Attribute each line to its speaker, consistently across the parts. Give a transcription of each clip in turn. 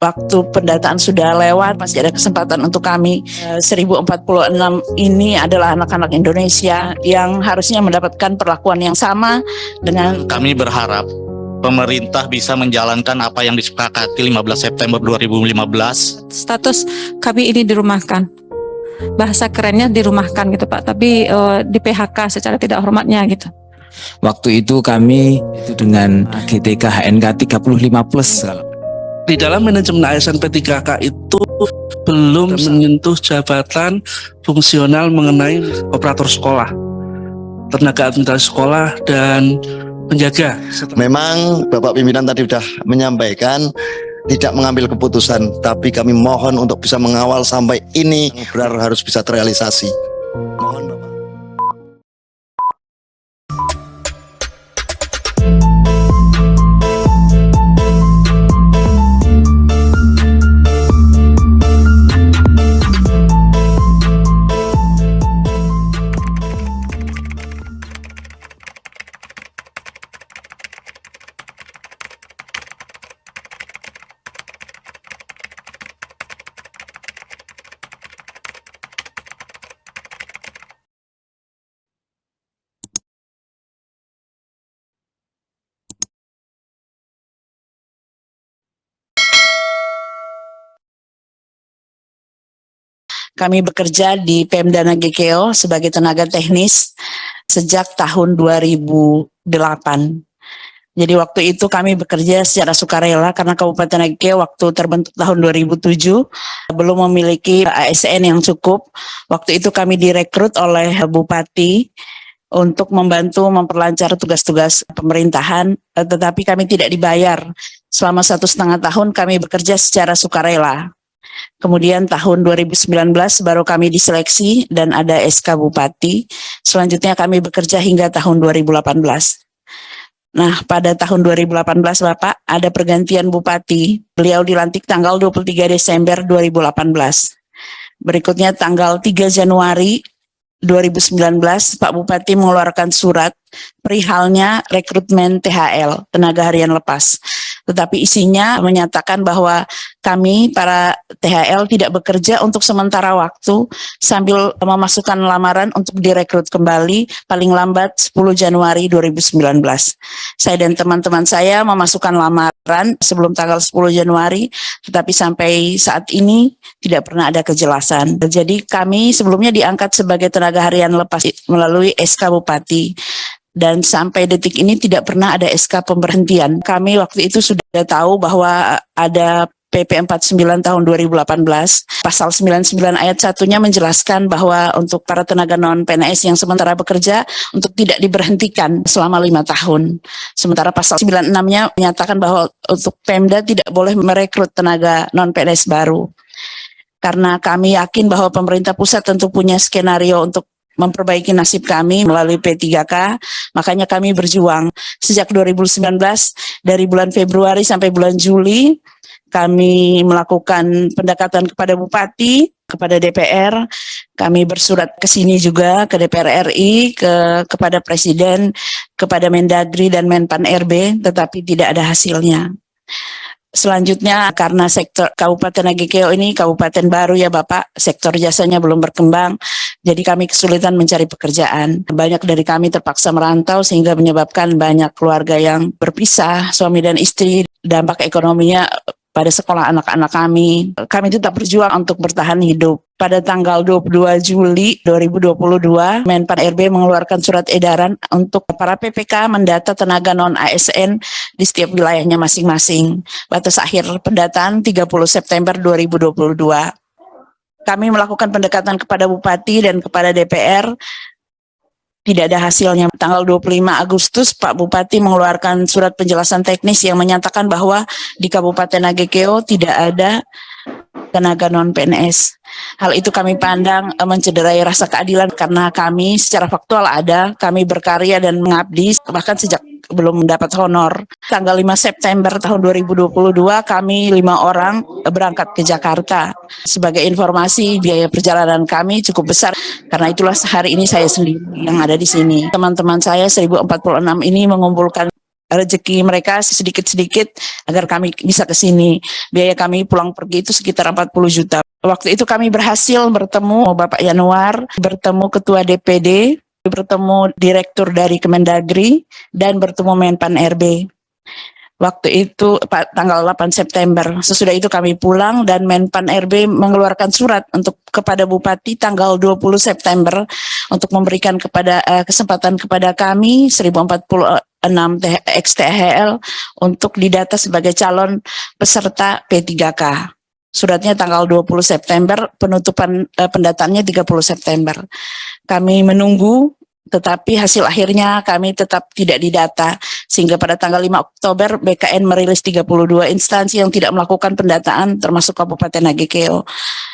Speaker 1: waktu pendataan sudah lewat, masih ada kesempatan untuk kami. 1046 ini adalah anak-anak Indonesia yang harusnya mendapatkan perlakuan yang sama dengan...
Speaker 2: Kami berharap pemerintah bisa menjalankan apa yang disepakati 15 September 2015.
Speaker 3: Status kami ini dirumahkan. Bahasa kerennya dirumahkan gitu Pak, tapi di PHK secara tidak hormatnya gitu.
Speaker 4: Waktu itu kami itu dengan GTK HNK 35+.
Speaker 5: Di dalam manajemen ASN P3K itu belum menyentuh jabatan fungsional mengenai operator sekolah, tenaga administrasi sekolah, dan penjaga.
Speaker 6: Memang Bapak pimpinan tadi sudah menyampaikan tidak mengambil keputusan, tapi kami mohon untuk bisa mengawal sampai ini benar harus bisa terrealisasi. Mohon Bapak.
Speaker 1: Kami bekerja di Pemda Nagekeo sebagai tenaga teknis sejak tahun 2008. Jadi waktu itu kami bekerja secara sukarela karena Kabupaten Nagekeo waktu terbentuk tahun 2007 belum memiliki ASN yang cukup. Waktu itu kami direkrut oleh Bupati untuk membantu memperlancar tugas-tugas pemerintahan, tetapi kami tidak dibayar. Selama 1,5 tahun kami bekerja secara sukarela. Kemudian tahun 2019 baru kami diseleksi dan ada SK Bupati. Selanjutnya kami bekerja hingga tahun 2018. Nah, pada tahun 2018 Bapak ada pergantian Bupati. Beliau dilantik tanggal 23 Desember 2018. Berikutnya tanggal 3 Januari 2019 Pak Bupati mengeluarkan surat perihalnya rekrutmen THL, tenaga harian lepas. Tetapi isinya menyatakan bahwa kami para THL tidak bekerja untuk sementara waktu sambil memasukkan lamaran untuk direkrut kembali paling lambat 10 Januari 2019. Saya dan teman-teman saya memasukkan lamaran sebelum tanggal 10 Januari, tetapi sampai saat ini tidak pernah ada kejelasan. Jadi kami sebelumnya diangkat sebagai tenaga harian lepas melalui SK Bupati. Dan sampai detik ini tidak pernah ada SK pemberhentian. Kami waktu itu sudah tahu bahwa ada PP 49 tahun 2018, pasal 99 ayat 1-nya menjelaskan bahwa untuk para tenaga non-PNS yang sementara bekerja untuk tidak diberhentikan selama 5 tahun. Sementara pasal 96-nya menyatakan bahwa untuk Pemda tidak boleh merekrut tenaga non-PNS baru. Karena kami yakin bahwa pemerintah pusat tentu punya skenario untuk memperbaiki nasib kami melalui P3K, makanya kami berjuang. Sejak 2019, dari bulan Februari sampai bulan Juli, kami melakukan pendekatan kepada Bupati, kepada DPR, kami bersurat ke sini juga, ke DPR RI, kepada Presiden, kepada Mendagri dan Menpan RB, tetapi tidak ada hasilnya. Selanjutnya karena sektor Kabupaten Nagekeo ini kabupaten baru ya Bapak, sektor jasanya belum berkembang, jadi kami kesulitan mencari pekerjaan. Banyak dari kami terpaksa merantau sehingga menyebabkan banyak keluarga yang berpisah, suami dan istri, dampak ekonominya pada sekolah anak-anak kami. Kami tetap berjuang untuk bertahan hidup. Pada tanggal 22 Juli 2022, Menpan RB mengeluarkan surat edaran untuk para PPK mendata tenaga non-ASN di setiap wilayahnya masing-masing. Batas akhir pendataan 30 September 2022. Kami melakukan pendekatan kepada Bupati dan kepada DPR, tidak ada hasilnya. Tanggal 25 Agustus, Pak Bupati mengeluarkan surat penjelasan teknis yang menyatakan bahwa di Kabupaten Nagekeo tidak ada tenaga non-PNS. Hal itu kami pandang mencederai rasa keadilan karena kami secara faktual ada, kami berkarya dan mengabdi bahkan sejak belum mendapat honor. Tanggal 5 September tahun 2022 kami 5 orang berangkat ke Jakarta. Sebagai informasi biaya perjalanan kami cukup besar karena itulah hari ini saya sendiri yang ada di sini. Teman-teman saya 1046 ini mengumpulkan rezeki mereka sedikit-sedikit agar kami bisa ke sini. Biaya kami pulang pergi itu sekitar 40 juta. Waktu itu kami berhasil bertemu Bapak Yanuar, bertemu Ketua DPD, bertemu Direktur dari Kemendagri, dan bertemu Menpan RB. Waktu itu tanggal 8 September. Sesudah itu kami pulang dan Menpan RB mengeluarkan surat kepada Bupati tanggal 20 September untuk memberikan kesempatan kepada kami 1046 XTHL untuk didata sebagai calon peserta P3K. Suratnya tanggal 20 September, penutupan pendataannya 30 September. Kami menunggu, tetapi hasil akhirnya kami tetap tidak didata, sehingga pada tanggal 5 Oktober BKN merilis 32 instansi yang tidak melakukan pendataan termasuk Kabupaten Nagekeo.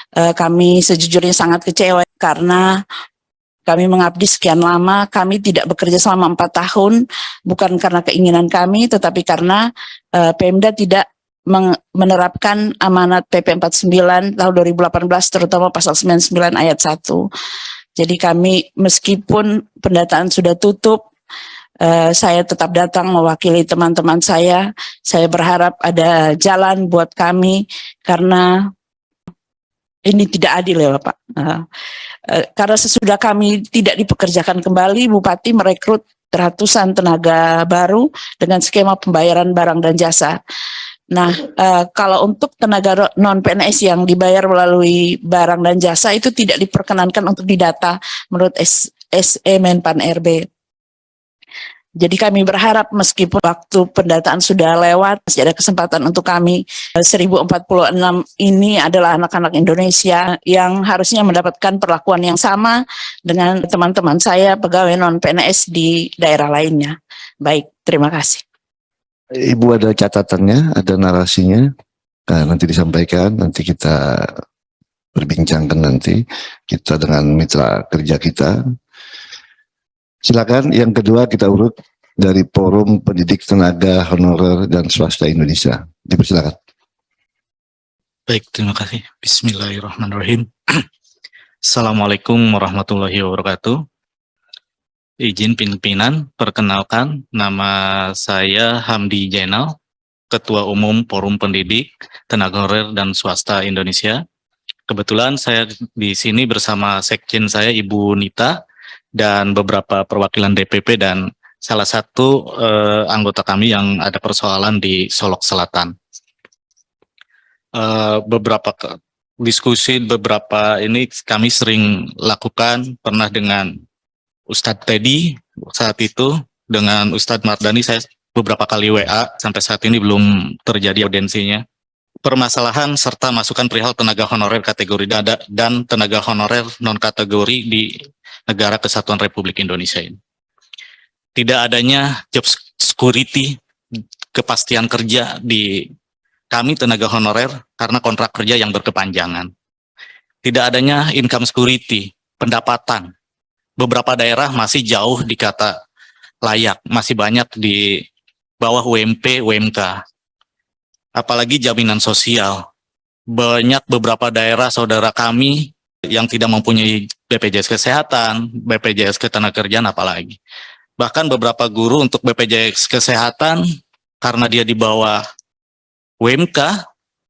Speaker 1: Kami sejujurnya sangat kecewa karena kami mengabdi sekian lama, kami tidak bekerja selama 4 tahun, bukan karena keinginan kami, tetapi karena Pemda tidak menerapkan amanat PP 49 tahun 2018, terutama pasal 99 ayat 1. Jadi kami meskipun pendataan sudah tutup, saya tetap datang mewakili teman-teman saya. Saya berharap ada jalan buat kami karena ini tidak adil ya Bapak. Karena sesudah kami tidak dipekerjakan kembali, Bupati merekrut ratusan tenaga baru dengan skema pembayaran barang dan jasa. Nah, kalau untuk tenaga non-PNS yang dibayar melalui barang dan jasa itu tidak diperkenankan untuk didata menurut SE Menpan RB. Jadi kami berharap meskipun waktu pendataan sudah lewat, masih ada kesempatan untuk kami. 1046 ini adalah anak-anak Indonesia yang harusnya mendapatkan perlakuan yang sama dengan teman-teman saya pegawai non-PNS di daerah lainnya. Baik, terima kasih.
Speaker 7: Ibu ada catatannya, ada narasinya, nanti disampaikan, nanti kita berbincangkan nanti kita dengan mitra kerja kita. Silakan. Yang kedua kita urut dari Forum Pendidik Tenaga Honorer dan Swasta Indonesia. Dipersilakan.
Speaker 2: Baik, terima kasih. Bismillahirrahmanirrahim. Assalamualaikum warahmatullahi wabarakatuh. Izin pimpinan, perkenalkan nama saya Hamdi Jainal, Ketua Umum Forum Pendidik Tenaga Honorer dan Swasta Indonesia. Kebetulan saya di sini bersama sekjen saya Ibu Nita dan beberapa perwakilan DPP dan salah satu anggota kami yang ada persoalan di Solok Selatan. Beberapa diskusi ini kami sering lakukan, pernah dengan Ustadz Teddy saat itu, dengan Ustadz Mardani saya beberapa kali WA, sampai saat ini belum terjadi audensinya. Permasalahan serta masukan perihal tenaga honorer kategori dada dan tenaga honorer non-kategori di negara Kesatuan Republik Indonesia ini. Tidak adanya job security, kepastian kerja di kami tenaga honorer karena kontrak kerja yang berkepanjangan. Tidak adanya income security, pendapatan. Beberapa daerah masih jauh di kata layak, masih banyak di bawah UMP, UMK. Apalagi jaminan sosial. Banyak beberapa daerah saudara kami yang tidak mempunyai BPJS Kesehatan, BPJS Ketenagakerjaan apalagi. Bahkan beberapa guru untuk BPJS Kesehatan, karena dia di bawah UMK,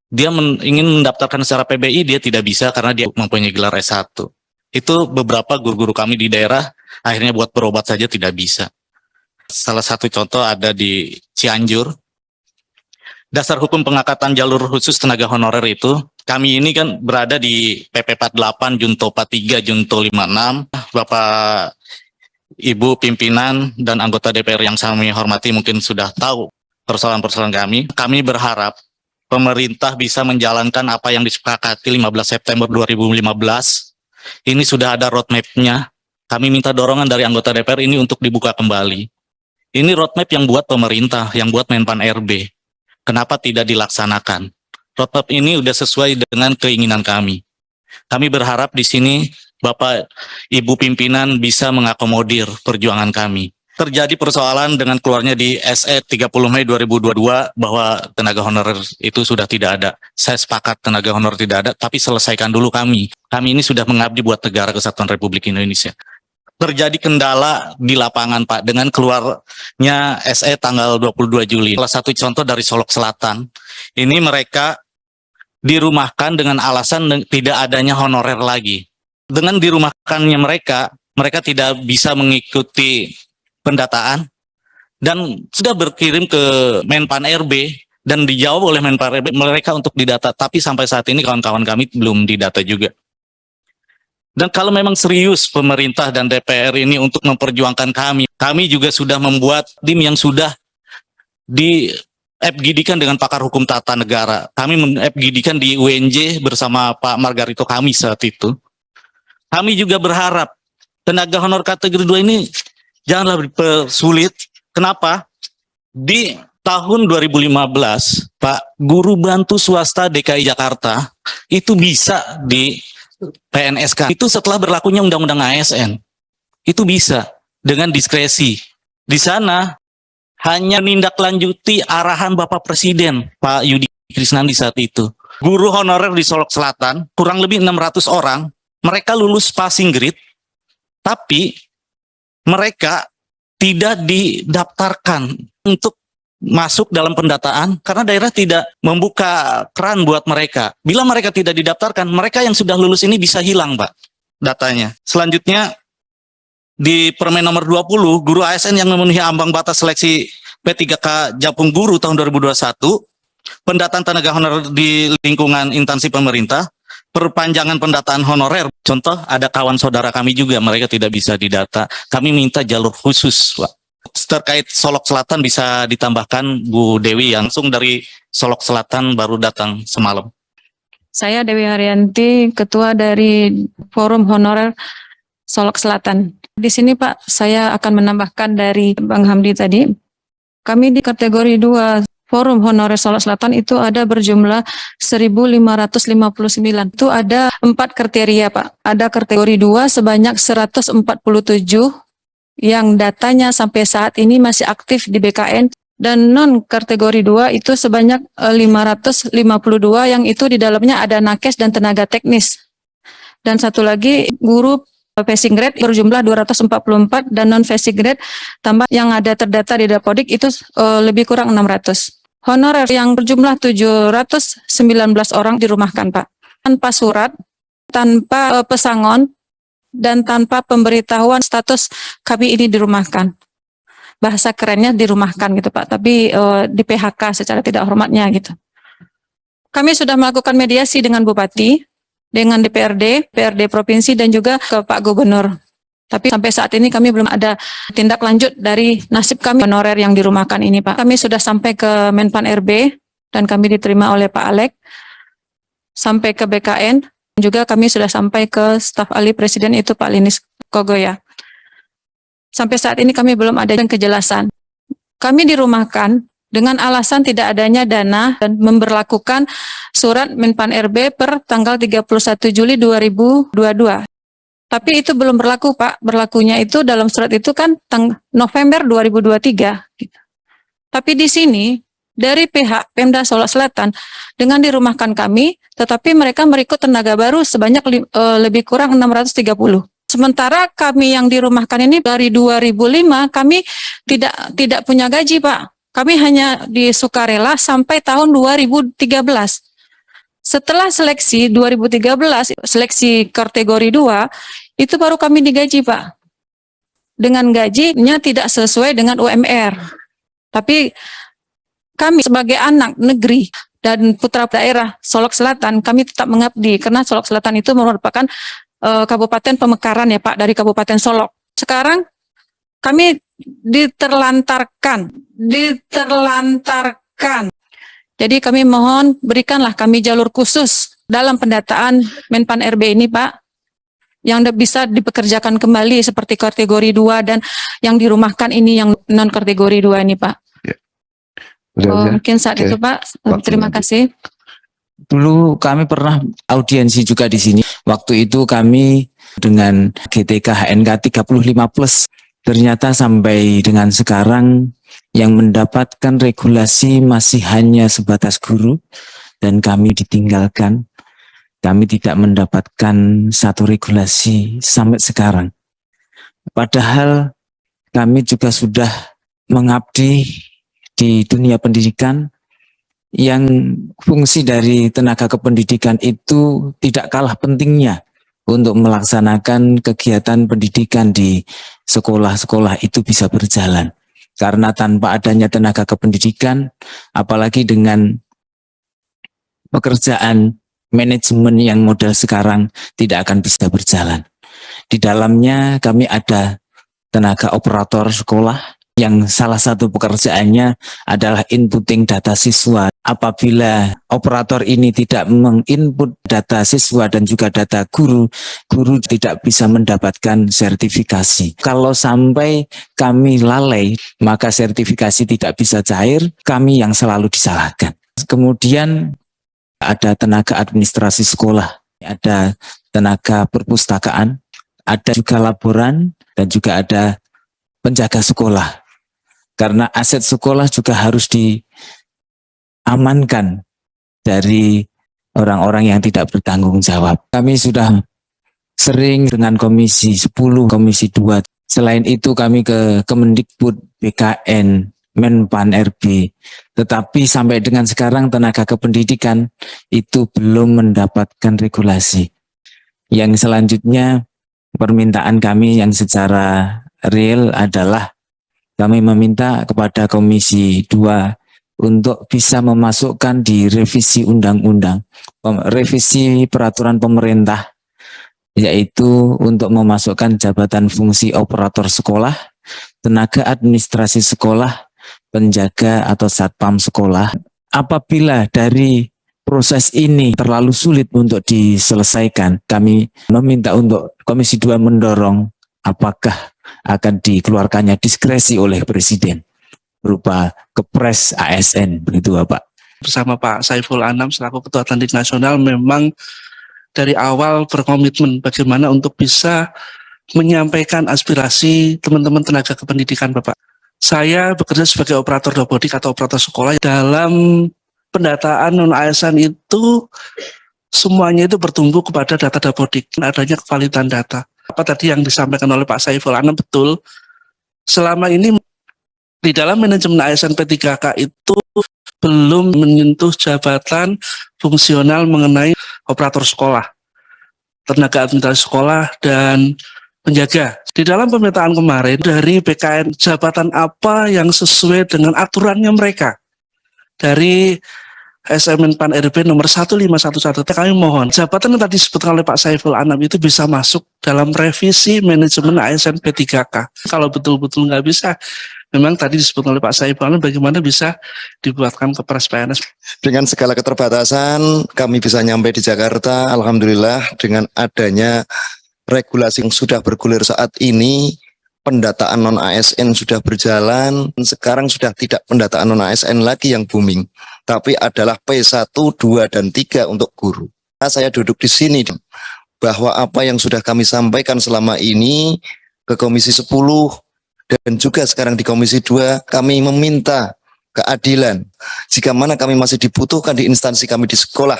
Speaker 2: dia ingin mendaftarkan secara PBI, dia tidak bisa karena dia mempunyai gelar S1. Itu beberapa guru-guru kami di daerah akhirnya buat berobat saja tidak bisa. Salah satu contoh ada di Cianjur. Dasar hukum pengangkatan jalur khusus tenaga honorer itu, kami ini kan berada di PP 48, Junto 43, Junto 56. Bapak, Ibu pimpinan dan anggota DPR yang kami hormati mungkin sudah tahu persoalan-persoalan kami. Kami berharap pemerintah bisa menjalankan apa yang disepakati 15 September 2015. Ini sudah ada roadmap-nya. Kami minta dorongan dari anggota DPR ini untuk dibuka kembali. Ini roadmap yang buat pemerintah, yang buat Menpan RB. Kenapa tidak dilaksanakan? Roadmap ini sudah sesuai dengan keinginan kami. Kami berharap di sini Bapak Ibu pimpinan bisa mengakomodir perjuangan kami. Terjadi persoalan dengan keluarnya di SE 30 Mei 2022 bahwa tenaga honorer itu sudah tidak ada. Saya sepakat tenaga honorer tidak ada, tapi selesaikan dulu kami. Kami ini sudah mengabdi buat negara Kesatuan Republik Indonesia. terjadi kendala di lapangan Pak dengan keluarnya SE tanggal 22 Juli. Salah satu contoh dari Solok Selatan. Ini mereka dirumahkan dengan alasan tidak adanya honorer lagi. Dengan dirumahkannya mereka tidak bisa mengikuti pendataan dan sudah berkirim ke Menpan RB dan dijawab oleh Menpan RB mereka untuk didata, tapi sampai saat ini kawan-kawan kami belum didata juga. Dan kalau memang serius pemerintah dan DPR ini untuk memperjuangkan kami juga sudah membuat tim yang sudah di FGD-kan dengan pakar hukum tata negara. Kami FGD-kan di UNJ bersama Pak Margarito kami saat itu. Kami juga berharap tenaga honor kategori 2 ini janganlah dipersulit. Kenapa? Di tahun 2015, Pak, guru bantu swasta DKI Jakarta itu bisa di PNS-kan. Itu setelah berlakunya Undang-Undang ASN. Itu bisa dengan diskresi. Di sana hanya nindaklanjuti arahan Bapak Presiden, Pak Yudi Krisnandi saat itu. Guru honorer di Solok Selatan, kurang lebih 600 orang, mereka lulus passing grade, tapi mereka tidak didaftarkan untuk masuk dalam pendataan karena daerah tidak membuka keran buat mereka. Bila mereka tidak didaftarkan, mereka yang sudah lulus ini bisa hilang, Pak, datanya. Selanjutnya, di Permen nomor 20, guru ASN yang memenuhi ambang batas seleksi P3K Japung Guru tahun 2021, pendataan tenaga honorer di lingkungan instansi pemerintah, perpanjangan pendataan honorer. Contoh, ada kawan saudara kami juga, mereka tidak bisa didata. Kami minta jalur khusus, Pak. Terkait Solok Selatan bisa ditambahkan Bu Dewi yang langsung dari Solok Selatan baru datang semalam.
Speaker 3: Saya Dewi Haryanti, Ketua dari Forum Honorer Solok Selatan. Di sini Pak, saya akan menambahkan dari Bang Hamdi tadi. Kami di kategori 2 Forum Honorer Solok Selatan itu ada berjumlah 1.559. Itu ada 4 kriteria, Pak. Ada kategori 2 sebanyak 147 yang datanya sampai saat ini masih aktif di BKN, dan non kategori 2 itu sebanyak 552 yang itu di dalamnya ada nakes dan tenaga teknis. Dan satu lagi guru passing grade berjumlah 244 dan non passing grade tambah yang ada terdata di Dapodik itu lebih kurang 600. Honorer yang berjumlah 719 orang dirumahkan, Pak. Tanpa surat, tanpa pesangon, dan tanpa pemberitahuan status kami ini dirumahkan. Bahasa kerennya dirumahkan gitu, Pak, tapi di PHK secara tidak hormatnya gitu. Kami sudah melakukan mediasi dengan Bupati, dengan DPRD, PRD Provinsi, dan juga ke Pak Gubernur. Tapi sampai saat ini kami belum ada tindak lanjut dari nasib kami honorer yang dirumahkan ini, Pak. Kami sudah sampai ke Menpan RB dan kami diterima oleh Pak Alek, sampai ke BKN, juga kami sudah sampai ke staf ahli Presiden itu Pak Linis Kogoya. Sampai saat ini kami belum ada kejelasan. Kami dirumahkan dengan alasan tidak adanya dana dan memberlakukan surat Menpan RB per tanggal 31 Juli 2022. Tapi itu belum berlaku, Pak. Berlakunya itu dalam surat itu kan November 2023. Tapi di sini, dari pihak Pemda Solok Selatan, dengan dirumahkan kami, tetapi mereka merekrut tenaga baru sebanyak lebih kurang 630. Sementara kami yang dirumahkan ini dari 2005, kami tidak punya gaji, Pak. Kami hanya di sukarela sampai tahun 2013. Setelah seleksi 2013, seleksi kategori 2, itu baru kami digaji, Pak. Dengan gajinya tidak sesuai dengan UMR. Tapi kami sebagai anak negeri dan putra daerah Solok Selatan, kami tetap mengabdi. Karena Solok Selatan itu merupakan kabupaten pemekaran ya, Pak, dari Kabupaten Solok. Sekarang kami diterlantarkan. Jadi kami mohon berikanlah kami jalur khusus dalam pendataan Menpan RB ini, Pak, yang bisa dipekerjakan kembali seperti kategori 2 dan yang dirumahkan ini yang non kategori 2 ini, Pak.
Speaker 7: Ya. Udah.
Speaker 3: Mungkin saat itu, Pak. Terima kasih.
Speaker 4: Dulu kami pernah audiensi juga di sini. Waktu itu kami dengan GTK HNK 35+. Ternyata sampai dengan sekarang yang mendapatkan regulasi masih hanya sebatas guru dan kami ditinggalkan. Kami tidak mendapatkan satu regulasi sampai sekarang. Padahal kami juga sudah mengabdi di dunia pendidikan yang fungsi dari tenaga kependidikan itu tidak kalah pentingnya untuk melaksanakan kegiatan pendidikan di sekolah-sekolah itu bisa berjalan. Karena tanpa adanya tenaga kependidikan, apalagi dengan pekerjaan manajemen yang model sekarang tidak akan bisa berjalan. Di dalamnya kami ada tenaga operator sekolah yang salah satu pekerjaannya adalah inputting data siswa. Apabila operator ini tidak menginput data siswa dan juga data guru, guru tidak bisa mendapatkan sertifikasi. Kalau sampai kami lalai, maka sertifikasi tidak bisa cair, kami yang selalu disalahkan. Kemudian ada tenaga administrasi sekolah, ada tenaga perpustakaan, ada juga laboran, dan juga ada penjaga sekolah. Karena aset sekolah juga harus diamankan dari orang-orang yang tidak bertanggung jawab. Kami sudah sering dengan Komisi 10, Komisi 2. Selain itu kami ke Kemendikbud, BKN, Menpan RB. Tetapi sampai dengan sekarang tenaga kependidikan itu belum mendapatkan regulasi. Yang selanjutnya permintaan kami yang secara real adalah kami meminta kepada Komisi 2 untuk bisa memasukkan di revisi undang-undang, revisi peraturan pemerintah, yaitu untuk memasukkan jabatan fungsi operator sekolah, tenaga administrasi sekolah, penjaga atau satpam sekolah. Apabila dari proses ini terlalu sulit untuk diselesaikan, kami meminta untuk Komisi 2 mendorong apakah akan dikeluarkannya diskresi oleh Presiden berupa Kepres ASN, begitu Bapak.
Speaker 5: Bersama Pak Saiful Anam selaku Ketua Atletik Nasional memang dari awal berkomitmen bagaimana untuk bisa menyampaikan aspirasi teman-teman tenaga kependidikan Bapak. Saya bekerja sebagai operator robotik atau operator sekolah. Dalam pendataan non-ASN itu semuanya itu bertumbuh kepada data dapodik, adanya kevalidan data. Apa tadi yang disampaikan oleh Pak Saiful Anam betul. Selama ini di dalam manajemen ASN P3K itu belum menyentuh jabatan fungsional mengenai operator sekolah, tenaga administrasi sekolah, dan penjaga. Di dalam pemetaan kemarin dari BKN, jabatan apa yang sesuai dengan aturannya mereka. Dari SMN Pan RB nomor 1511, kami mohon jabatan yang tadi disebutkan oleh Pak Saiful Anam itu bisa masuk dalam revisi manajemen ASN P3K. Kalau betul-betul nggak bisa, memang tadi disebutkan oleh Pak Saiful Anam bagaimana bisa dibuatkan Kepres PNS.
Speaker 6: Dengan segala keterbatasan, kami bisa nyampe di Jakarta. Alhamdulillah dengan adanya regulasi yang sudah bergulir saat ini, pendataan non-ASN sudah berjalan. Sekarang sudah tidak pendataan non-ASN lagi yang booming, tapi adalah P1, 2, dan 3 untuk guru. Saya duduk di sini bahwa apa yang sudah kami sampaikan selama ini ke Komisi 10 dan juga sekarang di Komisi 2, kami meminta keadilan. Jika mana kami masih dibutuhkan di instansi kami di sekolah,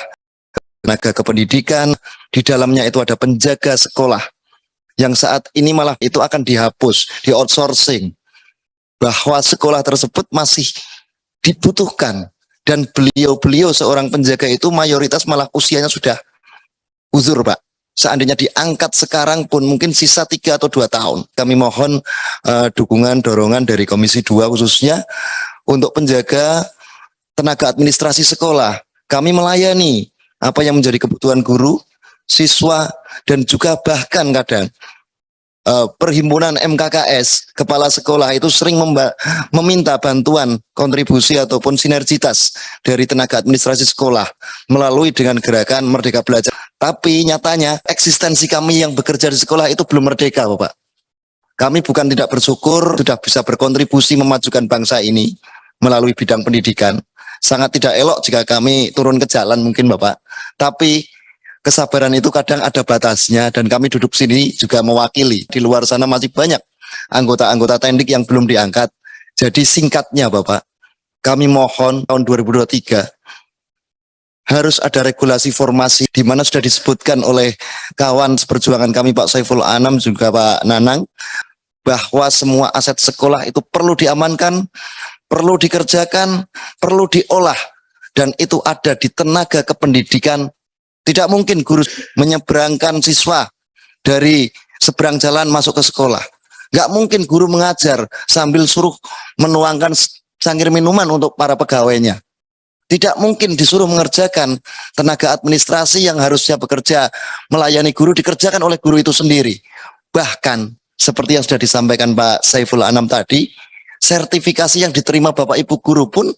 Speaker 6: tenaga kependidikan, di dalamnya itu ada penjaga sekolah, yang saat ini malah itu akan dihapus, di outsourcing, bahwa sekolah tersebut masih dibutuhkan, dan beliau-beliau seorang penjaga itu mayoritas malah usianya sudah uzur Pak. Seandainya diangkat sekarang pun mungkin sisa 3 atau 2 tahun. Kami mohon dukungan, dorongan dari Komisi 2 khususnya untuk penjaga tenaga administrasi sekolah. Kami melayani apa yang menjadi kebutuhan guru, siswa, dan juga bahkan kadang perhimpunan MKKS, kepala sekolah itu sering meminta bantuan, kontribusi ataupun sinergitas dari tenaga administrasi sekolah melalui dengan gerakan Merdeka Belajar. Tapi nyatanya eksistensi kami yang bekerja di sekolah itu belum merdeka Bapak. Kami bukan tidak bersyukur sudah bisa berkontribusi memajukan bangsa ini melalui bidang pendidikan. Sangat tidak elok jika kami turun ke jalan mungkin Bapak. Tapi kesabaran itu kadang ada batasnya, dan kami duduk sini juga mewakili. Di luar sana masih banyak anggota-anggota Tendik yang belum diangkat. Jadi singkatnya Bapak, kami mohon tahun 2023 harus ada regulasi formasi di mana sudah disebutkan oleh kawan seperjuangan kami Pak Saiful Anam juga Pak Nanang, bahwa semua aset sekolah itu perlu diamankan, perlu dikerjakan, perlu diolah, dan itu ada di tenaga kependidikan. Tidak mungkin guru menyeberangkan siswa dari seberang jalan masuk ke sekolah. Nggak mungkin guru mengajar sambil suruh menuangkan cangkir minuman untuk para pegawainya. Tidak mungkin disuruh mengerjakan tenaga administrasi yang harusnya bekerja melayani guru dikerjakan oleh guru itu sendiri. Bahkan seperti yang sudah disampaikan Pak Saiful Anam tadi, sertifikasi yang diterima Bapak Ibu guru pun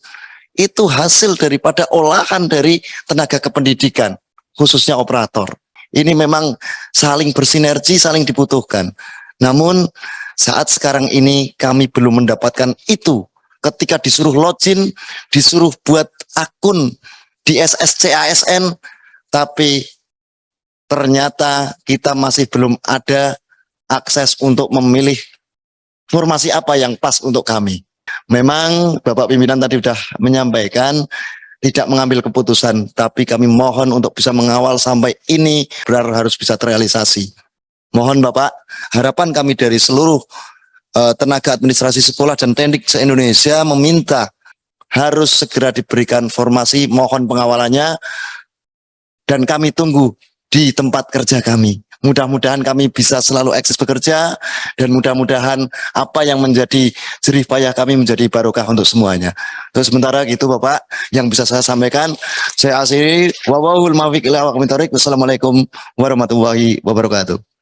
Speaker 6: itu hasil daripada olahan dari tenaga kependidikan, khususnya operator. Ini memang saling bersinergi, saling dibutuhkan. Namun saat sekarang ini kami belum mendapatkan itu. Ketika disuruh login, disuruh buat akun di SSC ASN, tapi ternyata kita masih belum ada akses untuk memilih formasi apa yang pas untuk kami. Memang Bapak Pimpinan tadi sudah menyampaikan tidak mengambil keputusan, tapi kami mohon untuk bisa mengawal sampai ini benar harus bisa terrealisasi. Mohon Bapak, harapan kami dari seluruh tenaga administrasi sekolah dan teknik se-Indonesia meminta harus segera diberikan formasi, mohon pengawalannya, dan kami tunggu di tempat kerja kami. Mudah-mudahan kami bisa selalu eksis bekerja, dan mudah-mudahan apa yang menjadi jerih payah kami menjadi barokah untuk semuanya. Terus sementara gitu Bapak, yang bisa saya sampaikan, saya akhiri, wallahul muwaffiq ila aqwamit thoriq. Wassalamualaikum warahmatullahi wabarakatuh.